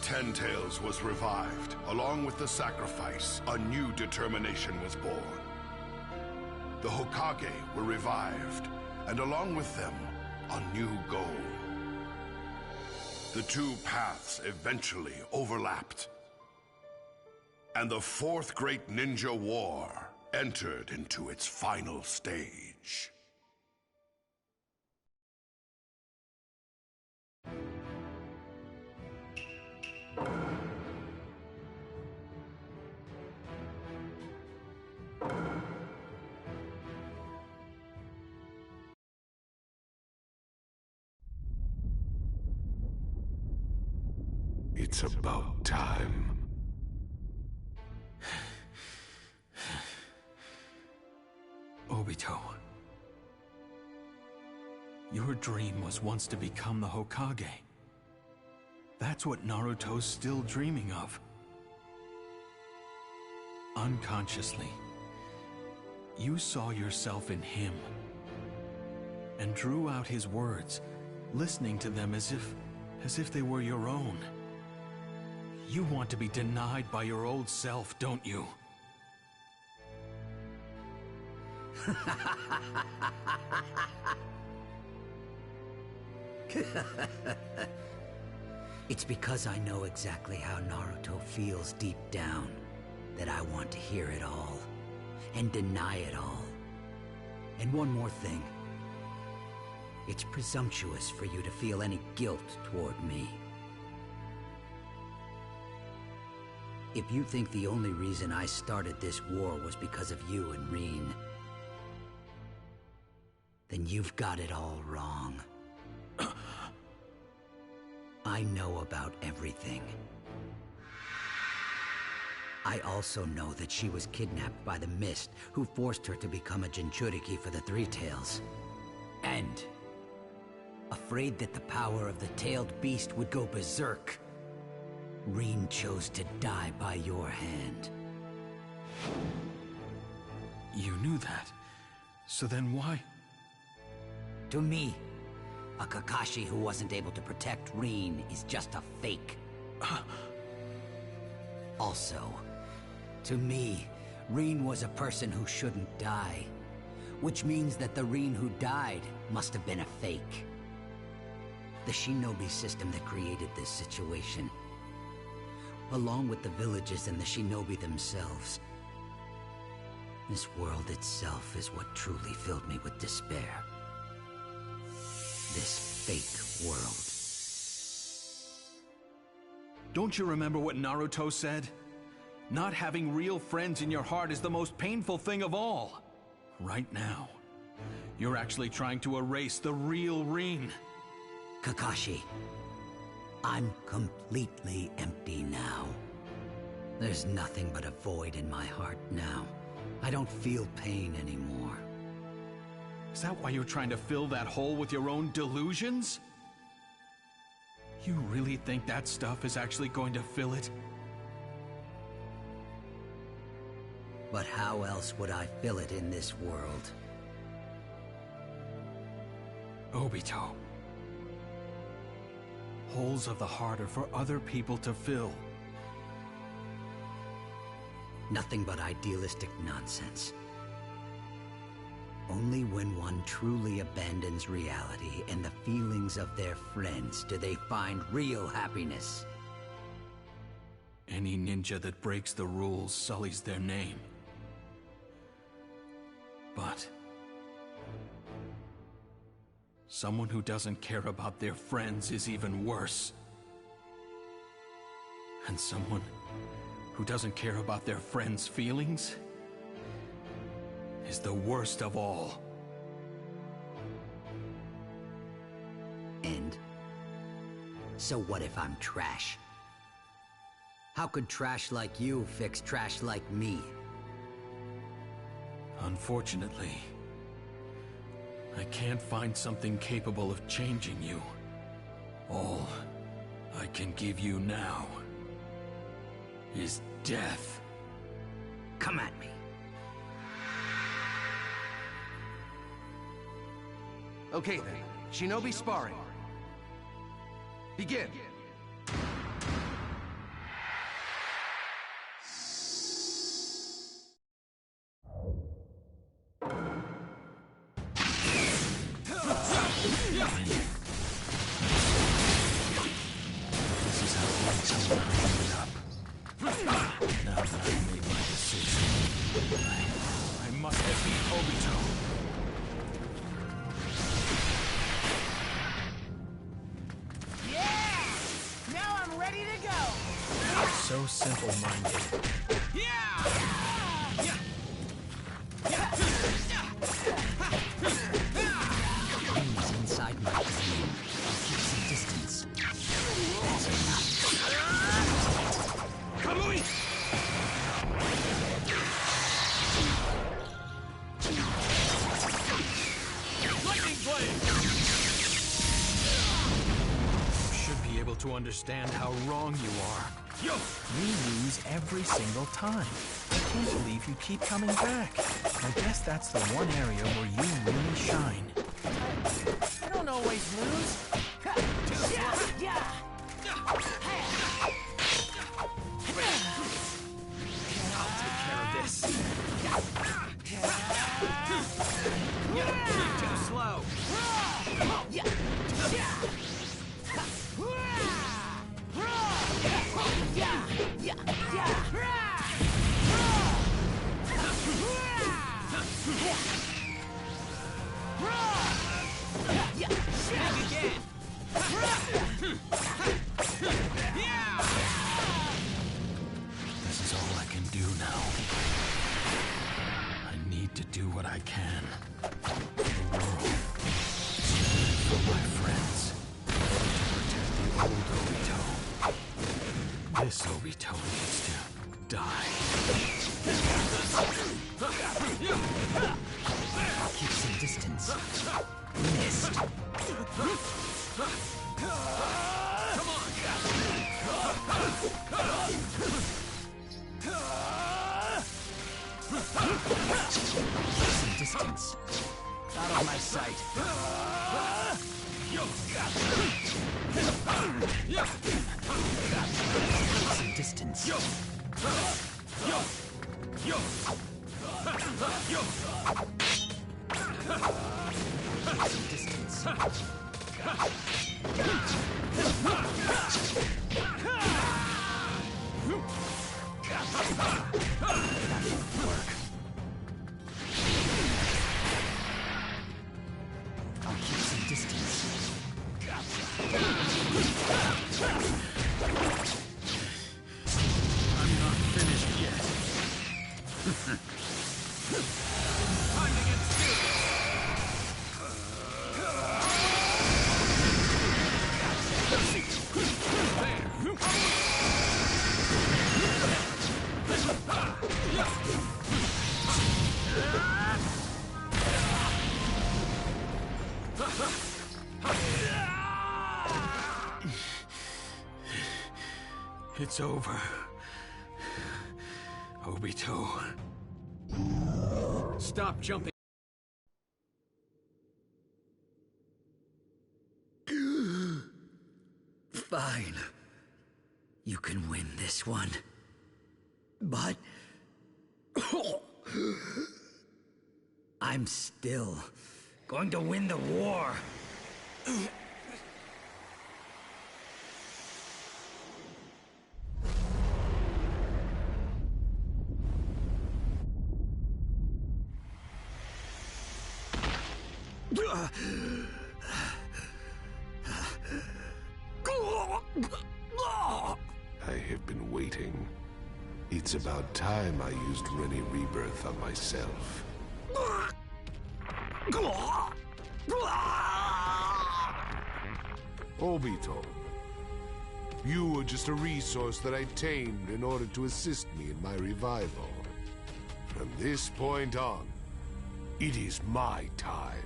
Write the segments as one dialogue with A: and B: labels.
A: Ten Tails was revived. Along with the sacrifice, a new determination was born. The Hokage were revived, and along with them, a new goal. The two paths eventually overlapped, and the Fourth Great Ninja War entered into its final stage. It's about time.
B: Obito. Your dream was once to become the Hokage. That's what Naruto's still dreaming of. Unconsciously, you saw yourself in him and drew out his words, listening to them as if they were your own. You want to be denied by your old self, don't you?
C: It's because I know exactly how Naruto feels deep down that I want to hear it all and deny it all. And one more thing. It's presumptuous for you to feel any guilt toward me. If you think the only reason I started this war was because of you and Rin, then you've got it all wrong. I know about everything. I also know that she was kidnapped by the Mist, who forced her to become a Jinchuriki for the Three Tails. And, afraid that the power of the tailed beast would go berserk, Rin chose to die by your hand.
B: You knew that. So then why?
C: To me, a Kakashi who wasn't able to protect Rin is just a fake. Also, to me, Rin was a person who shouldn't die. Which means that the Rin who died must have been a fake. The shinobi system that created this situation, along with the villages and the shinobi themselves. This world itself is what truly filled me with despair. This fake world.
B: Don't you remember what Naruto said? Not having real friends in your heart is the most painful thing of all. Right now, you're actually trying to erase the real Rin.
C: Kakashi, I'm completely empty now. There's nothing but a void in my heart now. I don't feel pain anymore.
B: Is that why you're trying to fill that hole with your own delusions? You really think that stuff is actually going to fill it?
C: But how else would I fill it in this world?
B: Obito. Holes of the heart are for other people to fill.
C: Nothing but idealistic nonsense. Only when one truly abandons reality and the feelings of their friends do they find real happiness.
B: Any ninja that breaks the rules sullies their name. But someone who doesn't care about their friends is even worse. And someone who doesn't care about their friends' feelings is the worst of all.
C: And so what if I'm trash? How could trash like you fix trash like me?
B: Unfortunately, I can't find something capable of changing you. All I can give you now is death.
C: Come at me.
D: Okay then, Shinobi sparring. Begin.
B: This is how Obito ended up. Now that I've made my decision, I must defeat Obito.
D: Yeah! Now I'm ready to go!
B: So simple-minded.
C: He's inside my brain. I'll keep some distance. That's enough.
B: Kamui! Lightning blade! You should be able to understand how wrong you are. Yo! We lose every single time. I can't believe you keep coming back. I guess that's the one area where you really shine.
D: I don't always lose.
B: I'll take care of this. Too slow. This is all I can do now. I need to do what I can. For the world. For my friends. To protect the old Obito. This Obito needs to die.
C: Keep some distance. Missed. Some distance. Out of my sight. Some distance. Some distance. That won't work. I'll keep some distance.
B: I'm not finished yet. Time to get serious. It's over. Obito. Stop jumping.
C: Fine. You can win this one. But... I'm still going to win the war.
E: I have been waiting. It's about time I used Rennie Rebirth on myself. Obito, you were just a resource that I tamed in order to assist me in my revival. From this point on, it is my time.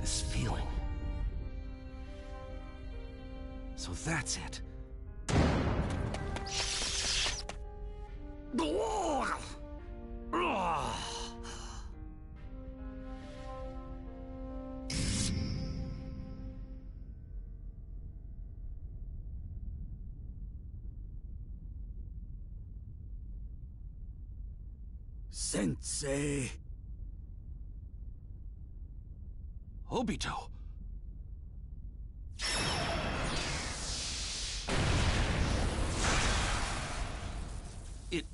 B: This feeling. So that's it.
C: Sensei.
B: Obito! It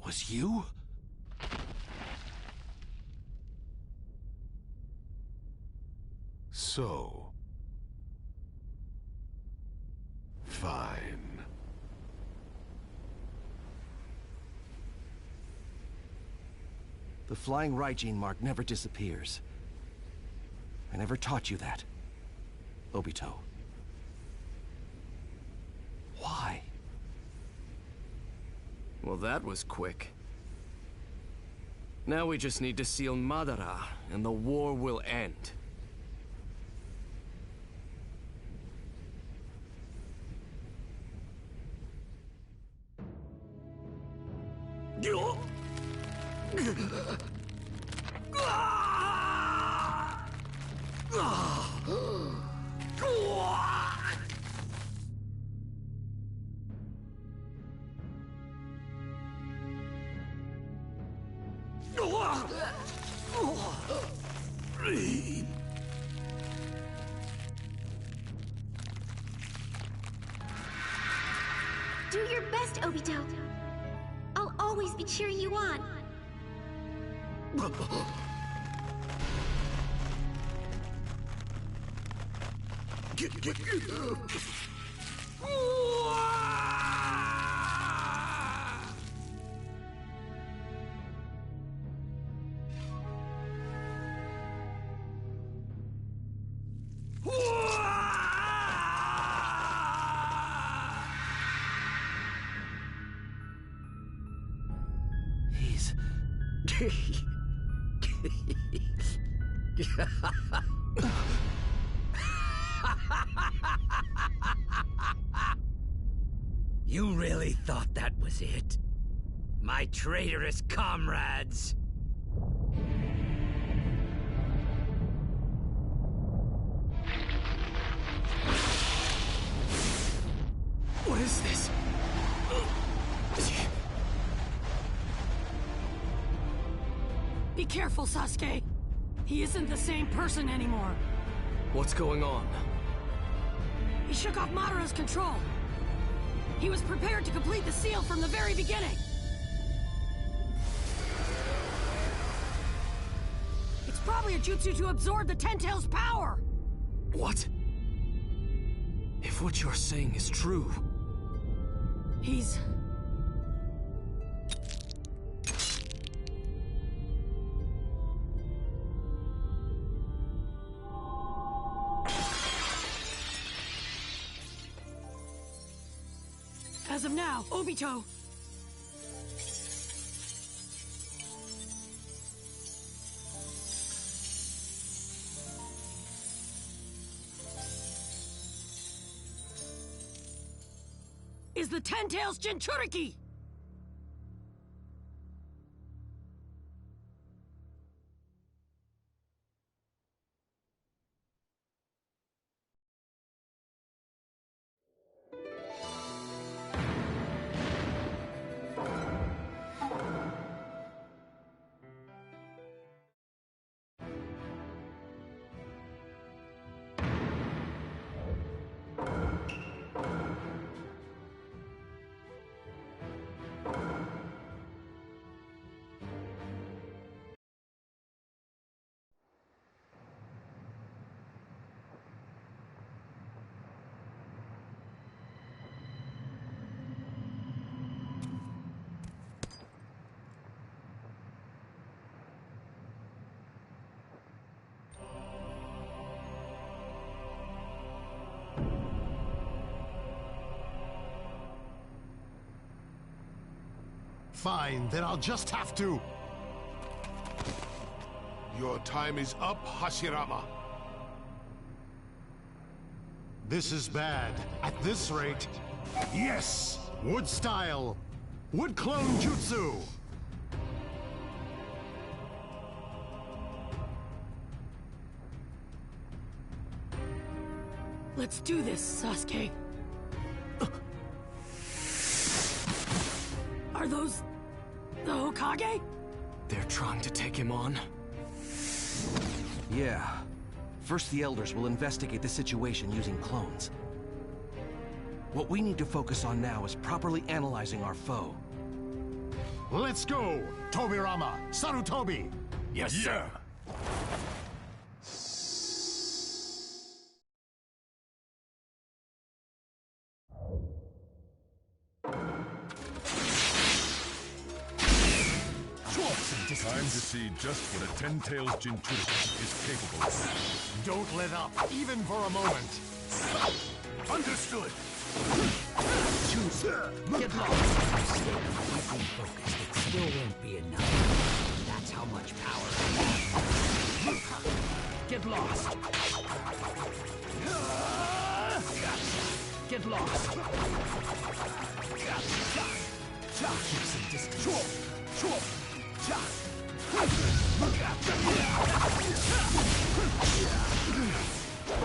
B: was you?
E: So... fine.
F: The flying Raijin mark never disappears. I never taught you that, Obito. Why?
G: Well, that was quick. Now we just need to seal Madara, and the war will end.
H: Do your best, Obito. I'll always be cheering you on.
C: He's... You really thought that was it? My traitorous comrades!
G: What is this?
I: Be careful, Sasuke! He isn't the same person anymore.
G: What's going on?
I: He shook off Madara's control. He was prepared to complete the seal from the very beginning. It's probably a jutsu to absorb the Ten Tails' power!
G: What? If what you're saying is true...
I: He's... As of now, Obito... is the Ten Tails Jinchuriki!
J: Fine, then I'll just have to...
E: Your time is up, Hashirama.
J: This is bad. At this rate... Yes! Wood style! Wood Clone Jutsu!
I: Let's do this, Sasuke. Are those the Hokage?
G: They're trying to take him on?
F: Yeah. First, the Elders will investigate the situation using clones. What we need to focus on now is properly analyzing our foe.
J: Let's go! Tobirama! Sarutobi!
G: Yes, sir!
K: Time to see just what a Ten-Tails Jinchuriki is capable of.
J: Don't let up, even for a moment.
K: Understood!
C: Get lost! Keeping focused, it still won't be enough. That's how much power I have.
G: Get lost! Get lost!
C: Keep some distance.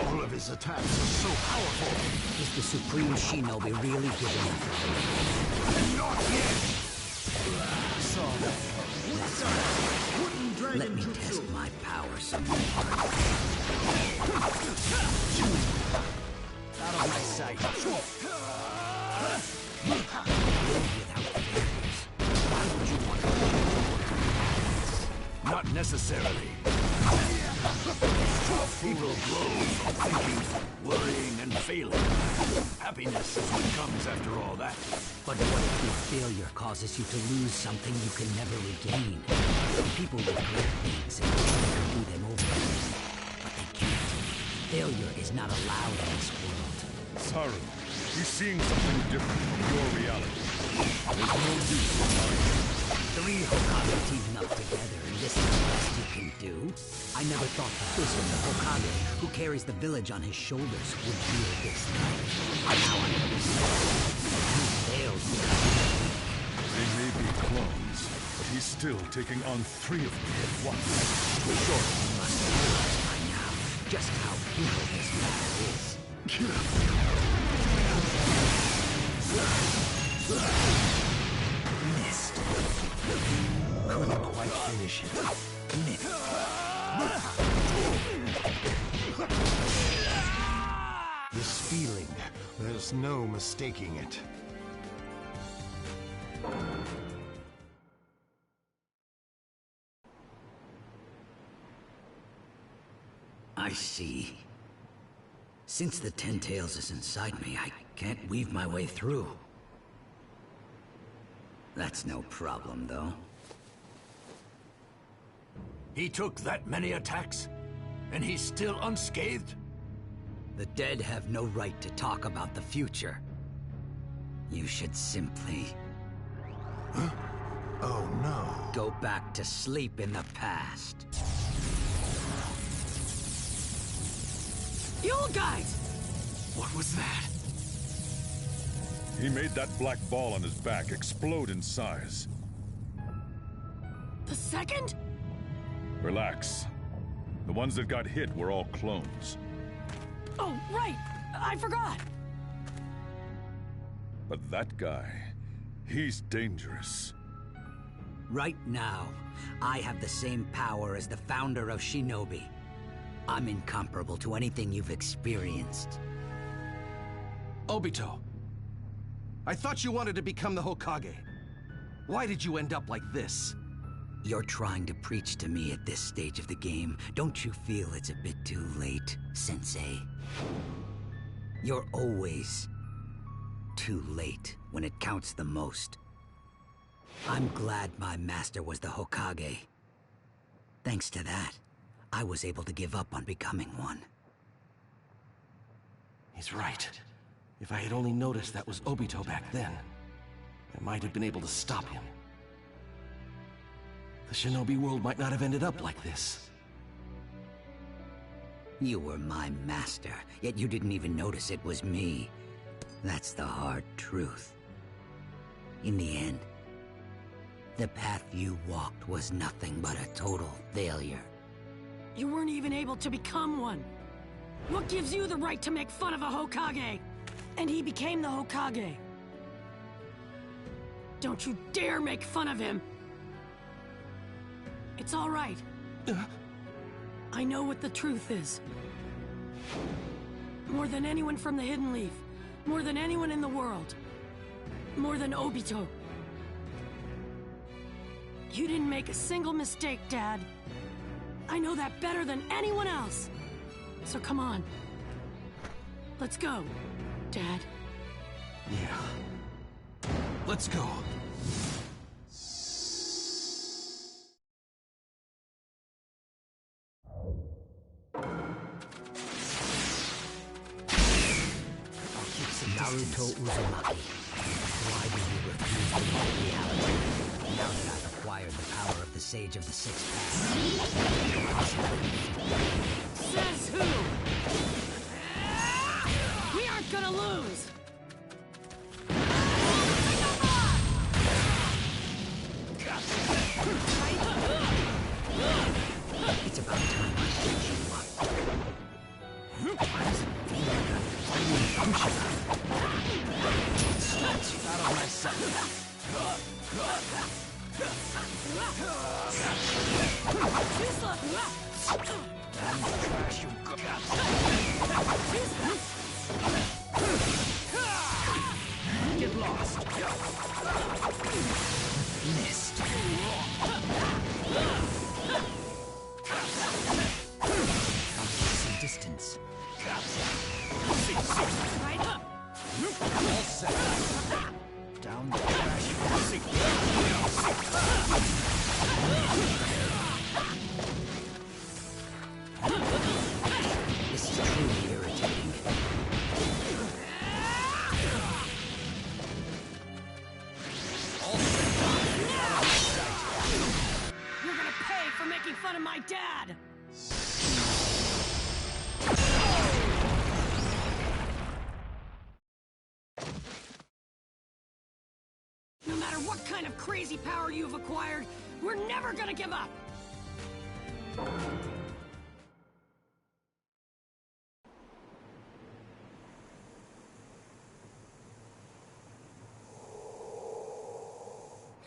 J: All of his attacks are so powerful.
C: Is the Supreme Shinobi really giving up?
J: Not yet!
C: Let me test my power some more.
G: Out of my sight.
C: Without failures. Why would you want to?
G: Not necessarily. People grow from thinking, worrying, and failing. Happiness is what comes after all that.
C: But what if your failure causes you to lose something you can never regain? People regret things and wish they could do them over again, but they can't. Failure is not allowed in this world.
K: Saru, he's seeing something different from your reality. There's no use in arguing.
C: 3 Hokage teaming up together, and this is the best you can do? I never thought the Fist, the Hokage, who carries the village on his shoulders, would feel this night. Now I understand. He failed me.
K: They may be clones, but he's still taking on 3 of them at once.
C: Sure, you must realize by now just how brutal this matter is. Missed. Couldn't quite finish it. Missed.
J: This feeling, there's no mistaking it.
C: I see. Since the Ten-Tails is inside me, I can't weave my way through. That's no problem, though.
G: He took that many attacks? And he's still unscathed?
C: The dead have no right to talk about the future. You should simply...
J: Huh? Oh no.
C: Go back to sleep in the past.
I: You guys!
G: What was that?
K: He made that black ball on his back explode in size.
I: The second?
K: Relax. The ones that got hit were all clones.
I: Oh, right! I forgot!
K: But that guy, he's dangerous.
C: Right now, I have the same power as the founder of Shinobi. I'm incomparable to anything you've experienced.
F: Obito, I thought you wanted to become the Hokage. Why did you end up like this?
C: You're trying to preach to me at this stage of the game. Don't you feel it's a bit too late, Sensei? You're always too late when it counts the most. I'm glad my master was the Hokage. Thanks to that, I was able to give up on becoming one.
F: He's right. If I had only noticed that was Obito back then, I might have been able to stop him. The Shinobi world might not have ended up like this.
C: You were my master, yet you didn't even notice it was me. That's the hard truth. In the end, The path you walked was nothing but a total failure.
I: You weren't even able to become one. What gives you the right to make fun of a Hokage? And he became the Hokage. Don't you dare make fun of him! It's all right. I know what the truth is. More than anyone from the Hidden Leaf. More than anyone in the world. More than Obito. You didn't make a single mistake, Dad. I know that better than anyone else. So come on. Let's go, Dad.
F: Yeah. Let's go.
C: Naruto Uzumaki, why do you refuse to fight reality? Now that I've acquired the power of the Sage of the Six Paths.
I: Says who? We aren't gonna lose!
C: It's about time I set you up. Why does it feel like I'm fighting Kushina?
F: Out of my sight. And the trash you got. Get lost.
C: Missed. I'll take some distance.
I: Right up!
F: All set. Down the trash.
C: This is truly irritating.
I: You're gonna pay for making fun of my dad! No matter what kind of crazy power you've acquired, we're never gonna give up!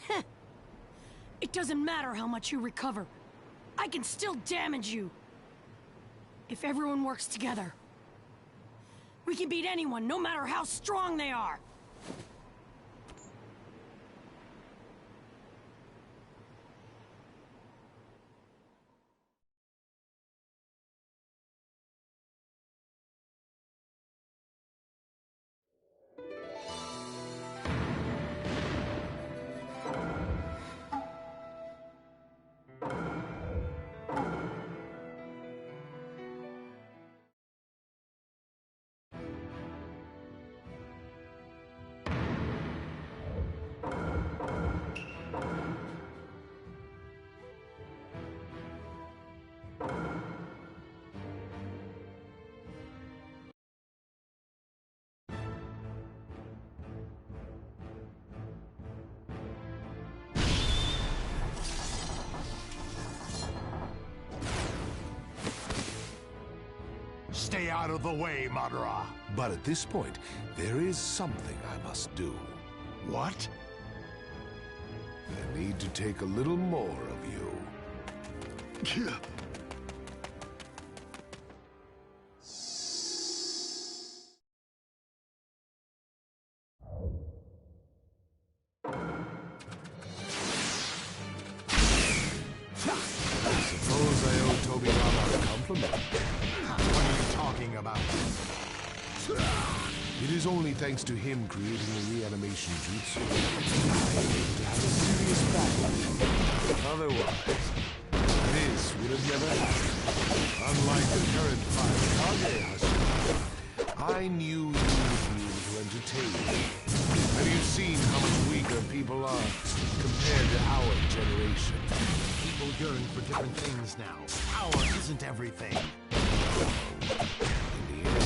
I: Heh. It doesn't matter how much you recover. I can still damage you. If everyone works together. We can beat anyone, no matter how strong they are.
J: Stay out of the way, Madara.
E: But at this point, there is something I must do.
J: What?
E: I need to take a little more of you. Suppose I owe Tobirama a compliment.
J: What are you talking about?
E: It is only thanks to him creating the reanimation jutsu I am able to have a serious battle. Otherwise, this would have never happened. Unlike the current Kage Hashira, I knew you would be able to entertain me. Have you seen how much weaker people are compared to our generation?
J: People yearn for different things now. Power isn't everything.
E: In the end,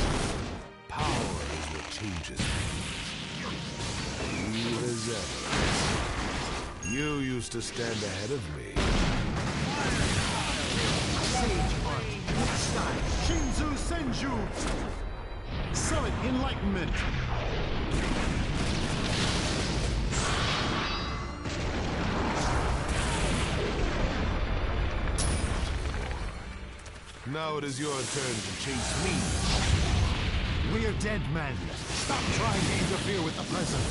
E: power is what changes things. You as ever. You used to stand ahead of me.
J: Sage Art. Style. Shinzu Senju. Summit Enlightenment.
E: Now it is your turn to chase me.
J: We're dead men. Stop trying to interfere with the present.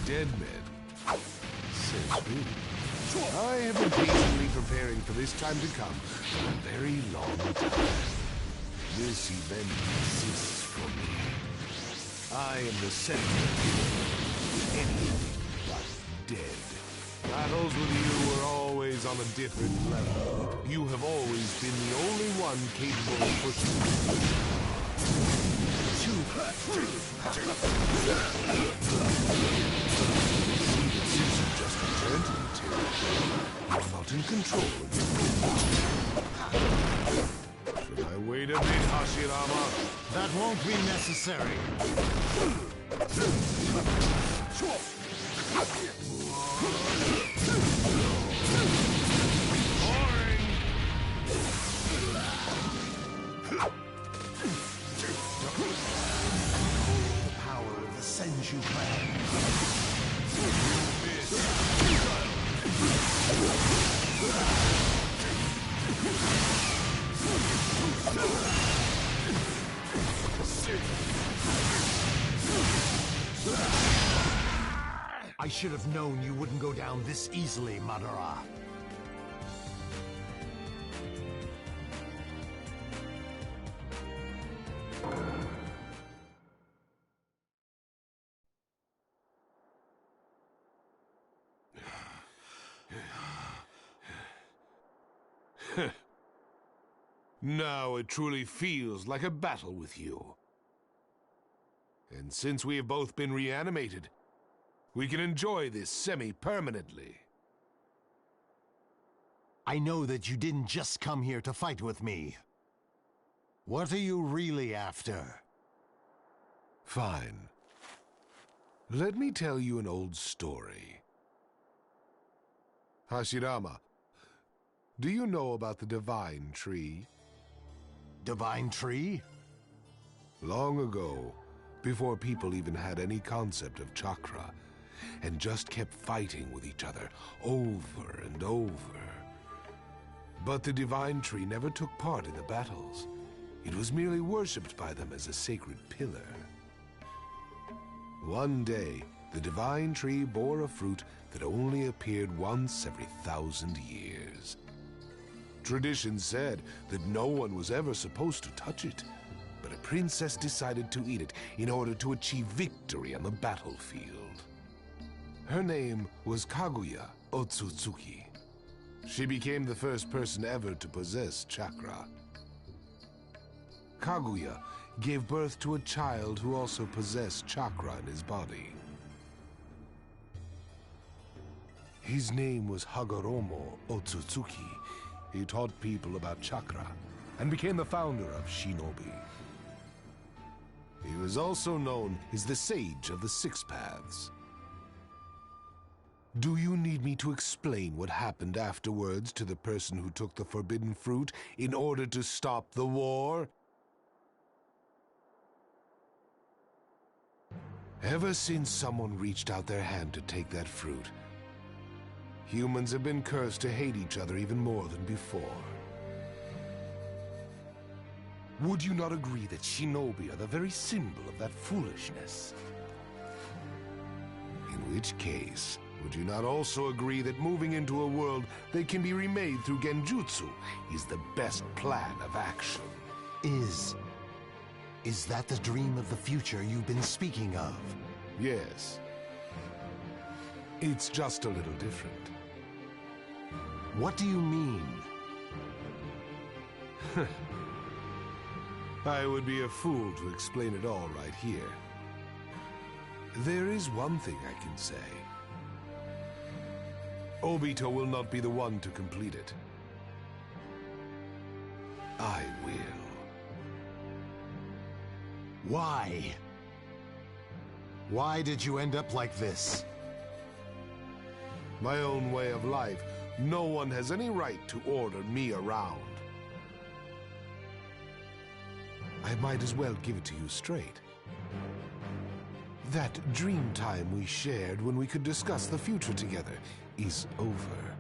E: Dead men? Says who? I have been patiently preparing for this time to come for a very long time. This event exists for me. I am the center of anything but dead. Battles with you were always on a different level. You have always been the only one capable of pushing me. See that Susan just returned to the territory. You're not in control of your Should I wait a bit, Hashirama?
J: That won't be necessary. The power of the Senju clan. I should have known you wouldn't go down this easily, Madara.
E: Now it truly feels like a battle with you. And since we have both been reanimated, we can enjoy this semi-permanently.
J: I know that you didn't just come here to fight with me. What are you really after?
E: Fine. Let me tell you an old story. Hashirama, do you know about the Divine Tree?
J: Divine Tree?
E: Long ago, before people even had any concept of chakra, and just kept fighting with each other over and over. But the Divine Tree never took part in the battles. It was merely worshipped by them as a sacred pillar. One day, the Divine Tree bore a fruit that only appeared once every 1,000 years. Tradition said that no one was ever supposed to touch it, but a princess decided to eat it in order to achieve victory on the battlefield. Her name was Kaguya Otsutsuki. She became the first person ever to possess chakra. Kaguya gave birth to a child who also possessed chakra in his body. His name was Hagoromo Otsutsuki. He taught people about chakra and became the founder of Shinobi. He was also known as the Sage of the Six Paths. Do you need me to explain what happened afterwards to the person who took the forbidden fruit in order to stop the war? Ever since someone reached out their hand to take that fruit, humans have been cursed to hate each other even more than before. Would you not agree that Shinobi are the very symbol of that foolishness? In which case, would you not also agree that moving into a world that can be remade through Genjutsu is the best plan of action?
J: Is that the dream of the future you've been speaking of?
E: Yes. It's just a little different.
J: What do you mean?
E: I would be a fool to explain it all right here. There is one thing I can say. Obito will not be the one to complete it. I will.
J: Why? Why did you end up like this?
E: my own way of life. No one has any right to order me around. I might as well give it to you straight. That dream time we shared when we could discuss the future together is over.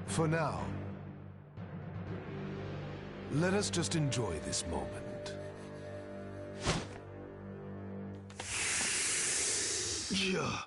E: For now, let us just enjoy this moment.
G: Yeah.